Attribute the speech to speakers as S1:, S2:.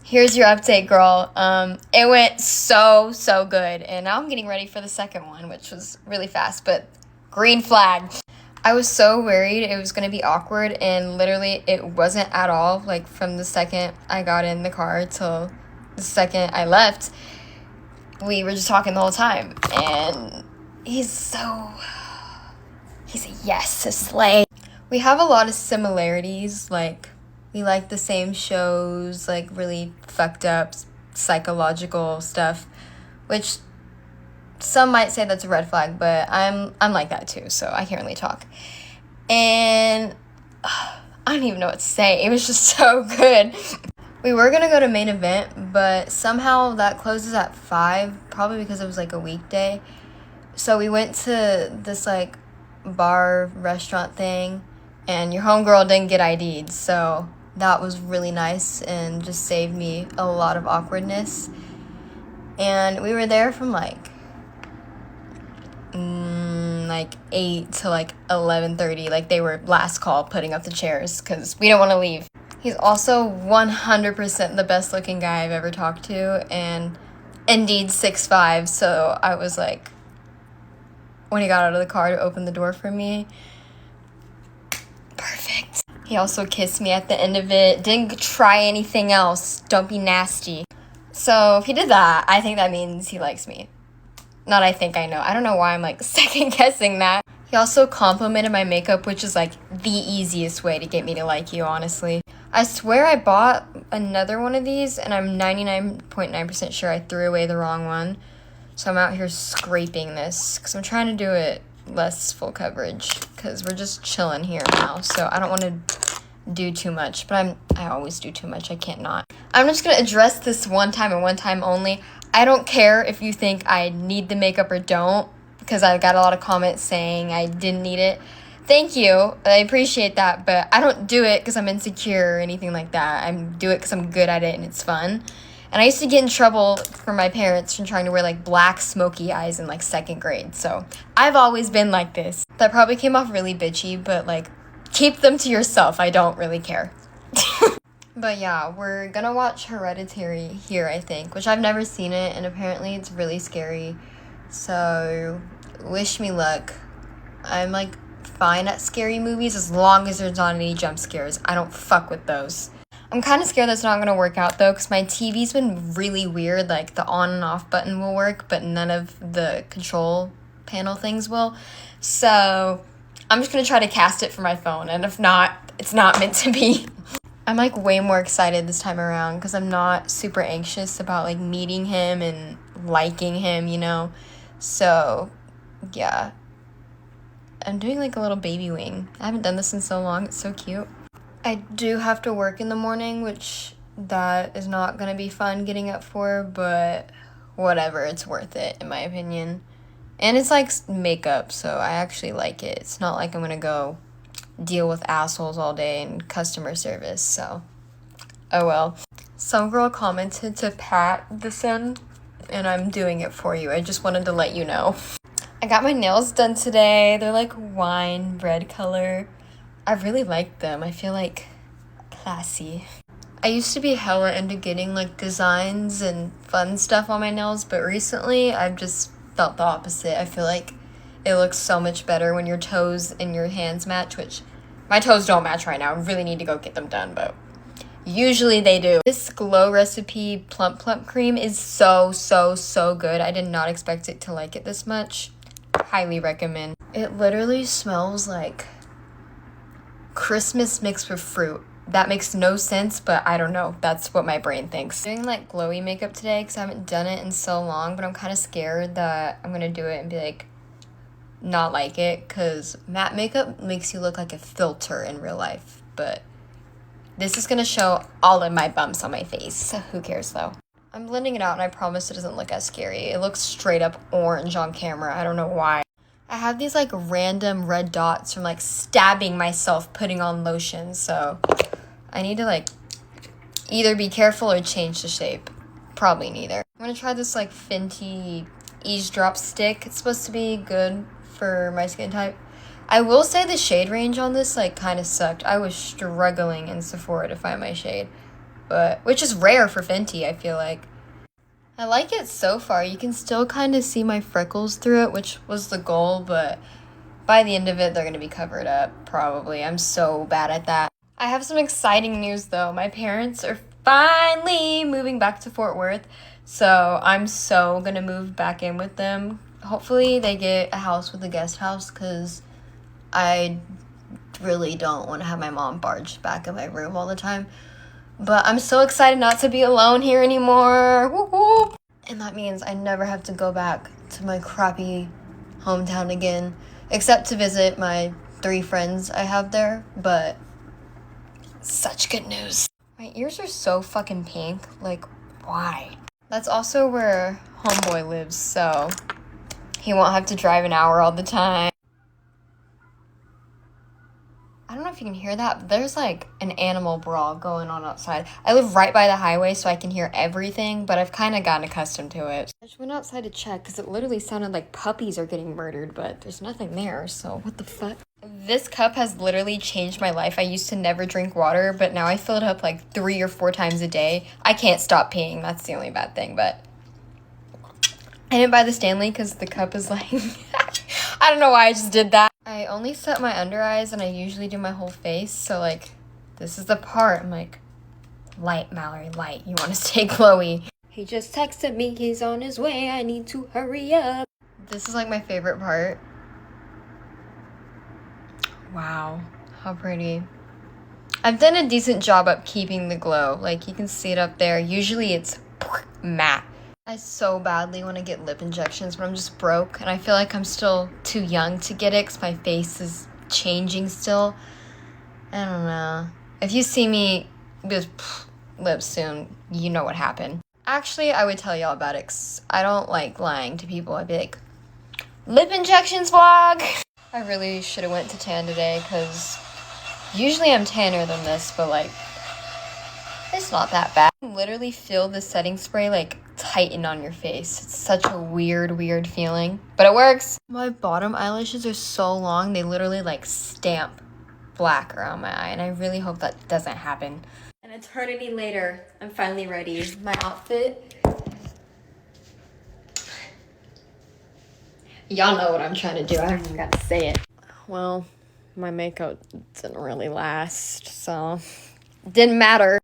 S1: Here's your update, girl. It went so good, and now I'm getting ready for the second one, which was really fast, but green flag. I was so worried it was going to be awkward, and literally it wasn't at all. Like, from the second I got in the car till the second I left, we were just talking the whole time, and he's a yes, a slay. We have a lot of similarities, like, we like the same shows, like really fucked up psychological stuff, which some might say that's a red flag, but I'm like that too, so I can't really talk. And I don't even know what to say. It was just so good. We were gonna go to main event, but somehow that closes at 5, probably because it was like a weekday. So we went to this like bar restaurant thing, and your homegirl didn't get ID'd, so that was really nice and just saved me a lot of awkwardness. And we were there from like 8 to like 11:30. Like, they were last call putting up the chairs because we don't want to leave. He's also 100% the best looking guy I've ever talked to, and indeed 6'5". So I was like, when he got out of the car to open the door for me, perfect. He also kissed me at the end of it. Didn't try anything else. Don't be nasty. So if he did that, I think that means he likes me. Not I think, I know. I don't know why I'm like second guessing that. He also complimented my makeup, which is like the easiest way to get me to like you, honestly. I swear I bought another one of these, and I'm 99.9% sure I threw away the wrong one. So I'm out here scraping this because I'm trying to do it less full coverage because we're just chilling here now, so I don't want to do too much, but I always do too much. I can't not. I'm just gonna address this one time and one time only. I don't care if you think I need the makeup or don't, because I got a lot of comments saying I didn't need it. Thank you, I appreciate that, but I don't do it because I'm insecure or anything like that. I do it because I'm good at it and it's fun. And I used to get in trouble from my parents from trying to wear like black smoky eyes in like 2nd grade. So I've always been like this. That probably came off really bitchy, but like, keep them to yourself. I don't really care. But yeah, we're gonna watch Hereditary here, I think, which I've never seen it, and apparently it's really scary. So wish me luck. I'm like fine at scary movies as long as there's not any jump scares. I don't fuck with those. I'm kind of scared that's not going to work out, though, because my TV's been really weird. Like, the on and off button will work, but none of the control panel things will. So I'm just going to try to cast it for my phone, and if not, it's not meant to be. I'm, like, way more excited this time around because I'm not super anxious about, like, meeting him and liking him, you know? So, yeah. I'm doing, like, a little baby wing. I haven't done this in so long. It's so cute. I do have to work in the morning, which that is not going to be fun getting up for, but whatever, it's worth it, in my opinion. And it's like makeup, so I actually like it. It's not like I'm going to go deal with assholes all day and customer service, so oh well. Some girl commented to pat this in, and I'm doing it for you. I just wanted to let you know. I got my nails done today. They're like wine red color. I really like them. I feel like classy. I used to be hella into getting like designs and fun stuff on my nails, but recently I've just felt the opposite. I feel like it looks so much better when your toes and your hands match, which my toes don't match right now. I really need to go get them done, but usually they do. This Glow Recipe Plump Cream is so good. I did not expect it to like it this much. Highly recommend. It literally smells like Christmas mixed with fruit. That makes no sense, but I don't know. That's what my brain thinks. I'm doing like glowy makeup today because I haven't done it in so long, but I'm kind of scared that I'm gonna do it and be like, not like it, because matte makeup makes you look like a filter in real life, but this is gonna show all of my bumps on my face, so who cares though. I'm blending it out and I promise it doesn't look as scary. It looks straight up orange on camera. I don't know why. I have these like random red dots from like stabbing myself putting on lotion, so I need to like either be careful or change the shape. Probably neither. I'm gonna try this like Fenty Eavesdrop stick. It's supposed to be good for my skin type. I will say the shade range on this like kind of sucked. I was struggling in Sephora to find my shade. but which is rare for Fenty, I feel like. I like it so far. You can still kind of see my freckles through it, which was the goal, but by the end of it, they're going to be covered up, probably. I'm so bad at that. I have some exciting news, though. My parents are finally moving back to Fort Worth, so I'm so going to move back in with them. Hopefully, they get a house with a guest house, because I really don't want to have my mom barged back in my room all the time. But I'm so excited not to be alone here anymore. Woo woo! And that means I never have to go back to my crappy hometown again, except to visit my 3 friends I have there. But such good news. My ears are so fucking pink. Like, why? That's also where homeboy lives, so he won't have to drive an hour all the time. I don't know if you can hear that, but there's like an animal brawl going on outside. I live right by the highway, so I can hear everything, but I've kind of gotten accustomed to it. I just went outside to check because it literally sounded like puppies are getting murdered, but there's nothing there, so what the fuck? This cup has literally changed my life. I used to never drink water, but now I fill it up like 3 or 4 times a day. I can't stop peeing. That's the only bad thing, but I didn't buy the Stanley because the cup is like... I don't know why I just did that. I only set my under eyes and I usually do my whole face. So like, this is the part. I'm like, light, Mallory, light. You want to stay glowy. He just texted me. He's on his way. I need to hurry up. This is like my favorite part. Wow, how pretty. I've done a decent job up keeping the glow. Like you can see it up there. Usually it's matte. I so badly want to get lip injections, but I'm just broke, and I feel like I'm still too young to get it because my face is changing still. I don't know. If you see me with lips soon, you know what happened. Actually, I would tell y'all about it 'cause I don't like lying to people. I'd be like, lip injections vlog! I really should have went to tan today because usually I'm tanner than this, but like, it's not that bad. You can literally feel the setting spray like tighten on your face. It's such a weird feeling, but it works. My bottom eyelashes are so long, they literally like stamp black around my eye, and I really hope that doesn't happen. An eternity later, I'm finally ready. My outfit. Y'all know what I'm trying to do. I don't even got to say it. Well, my makeup didn't really last, so it didn't matter.